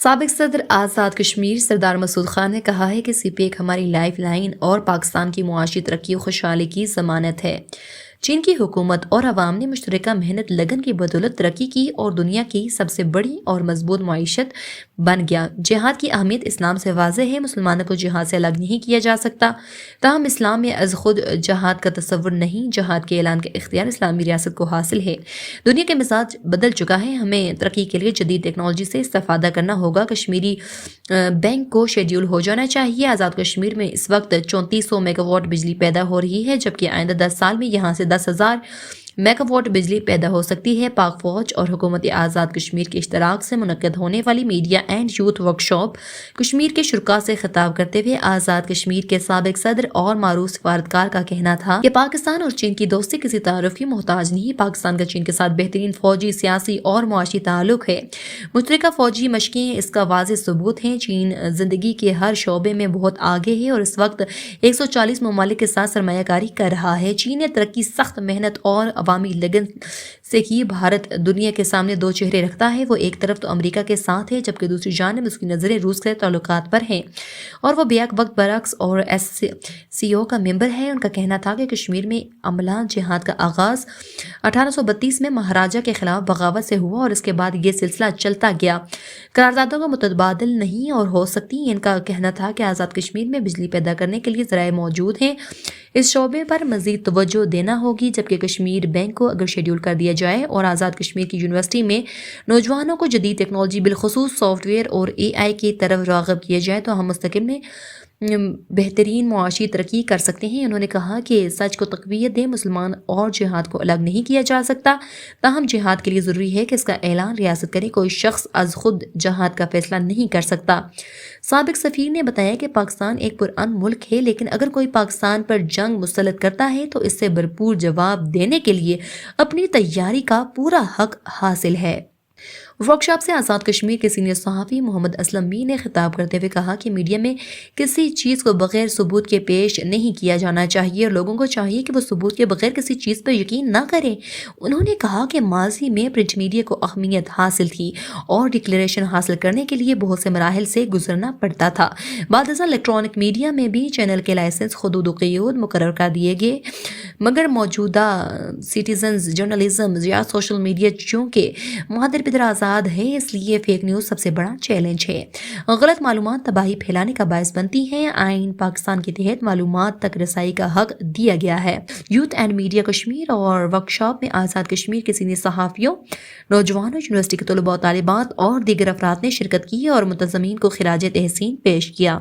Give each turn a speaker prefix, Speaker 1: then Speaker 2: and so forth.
Speaker 1: سابق صدر آزاد کشمیر سردار مسعود خان نے کہا ہے کہ سی پی ایک ہماری لائف لائن اور پاکستان کی معاشی ترقی و خوشحالی کی ضمانت ہے۔ چین کی حکومت اور عوام نے مشترکہ محنت لگن کی بدولت ترقی کی اور دنیا کی سب سے بڑی اور مضبوط معیشت بن گیا۔ جہاد کی اہمیت اسلام سے واضح ہے، مسلمانوں کو جہاد سے الگ نہیں کیا جا سکتا۔ تاہم اسلام میں از خود جہاد کا تصور نہیں، جہاد کے اعلان کا اختیار اسلامی ریاست کو حاصل ہے۔ دنیا کے مزاج بدل چکا ہے، ہمیں ترقی کے لیے جدید ٹیکنالوجی سے استفادہ کرنا ہوگا۔ کشمیری بینک کو شیڈیول ہو جانا چاہیے۔ آزاد کشمیر میں اس وقت 3400 میگا واٹ بجلی پیدا ہو رہی ہے، جبکہ آئندہ 10 سال میں یہاں سے 10,000 میگا واٹ بجلی پیدا ہو سکتی ہے۔ پاک فوج اور حکومت آزاد کشمیر کے اشتراک سے منعقد ہونے والی media and youth workshop Kashmir کے شرکاء سے خطاب کرتے ہوئے آزاد کشمیر کے سابق صدر اور معروف سفارتکار کا کہنا تھا کہ پاکستان اور چین کی دوستی کسی تعارف کی محتاج نہیں۔ پاکستان کا چین کے ساتھ بہترین فوجی، سیاسی اور معاشی تعلق ہے۔ مشترکہ فوجی مشقیں اس کا واضح ثبوت ہیں۔ چین زندگی کے ہر شعبے میں بہت آگے ہے اور اس وقت 140 ممالک کے ساتھ سرمایہ کاری کر رہا ہے۔ چین نے ترقی سخت محنت اور عوامی لگن سے کی۔ بھارت دنیا کے سامنے دو چہرے رکھتا ہے، وہ ایک طرف تو امریکہ کے ساتھ ہے، جبکہ دوسری جانب اس کی نظریں روس کے تعلقات پر ہیں، اور وہ بیک وقت برعکس اور ایس سی او کا ممبر ہے۔ ان کا کہنا تھا کہ کشمیر میں عملہ جہاد کا آغاز 1832 میں مہاراجہ کے خلاف بغاوت سے ہوا اور اس کے بعد یہ سلسلہ چلتا گیا، قراردادوں کا متبادل نہیں اور ہو سکتی۔ ان کا کہنا تھا کہ آزاد کشمیر میں بجلی پیدا کرنے کے لیے ذرائع موجود ہیں، اس شعبے پر مزید توجہ دینا ہوگی، جبکہ کشمیر بینک کو اگر شیڈیول کر دیا جائے اور آزاد کشمیر کی یونیورسٹی میں نوجوانوں کو جدید ٹیکنالوجی بالخصوص سافٹ ویئر اور اے آئی کی طرف راغب کیا جائے تو ہم مستقبل میں بہترین معاشی ترقی کر سکتے ہیں۔ انہوں نے کہا کہ سچ کو تقویت دیں، مسلمان اور جہاد کو الگ نہیں کیا جا سکتا، تاہم جہاد کے لیے ضروری ہے کہ اس کا اعلان ریاست کرے، کوئی شخص از خود جہاد کا فیصلہ نہیں کر سکتا۔ سابق سفیر نے بتایا کہ پاکستان ایک پرامن ملک ہے، لیکن اگر کوئی پاکستان پر جنگ مسلط کرتا ہے تو اس سے بھرپور جواب دینے کے لیے اپنی تیاری کا پورا حق حاصل ہے۔ ورکشاپ سے آزاد کشمیر کے سینئر صحافی محمد اسلم میر نے خطاب کرتے ہوئے کہا کہ میڈیا میں کسی چیز کو بغیر ثبوت کے پیش نہیں کیا جانا چاہیے اور لوگوں کو چاہیے کہ وہ ثبوت کے بغیر کسی چیز پر یقین نہ کریں۔ انہوں نے کہا کہ ماضی میں پرنٹ میڈیا کو اہمیت حاصل تھی اور ڈکلیریشن حاصل کرنے کے لیے بہت سے مراحل سے گزرنا پڑتا تھا۔ بعد ازاں الیکٹرانک میڈیا میں بھی چینل کے لائسنس، حدود و قیود مقرر کر دیے گئے، مگر موجودہ سٹیزنز جرنلزم یا سوشل میڈیا چونکہ مادر پدر آزاد ہے، اس لیے فیک نیوز سب سے بڑا چیلنج ہے۔ غلط معلومات تباہی پھیلانے کا باعث بنتی ہیں۔ آئین پاکستان کے تحت معلومات تک رسائی کا حق دیا گیا ہے۔ یوتھ اینڈ میڈیا کشمیر اور ورکشاپ میں آزاد کشمیر کے سینئر صحافیوں، نوجوانوں، یونیورسٹی کے طلباء و طالبات اور دیگر افراد نے شرکت کی اور منتظمین کو خراج تحسین پیش کیا۔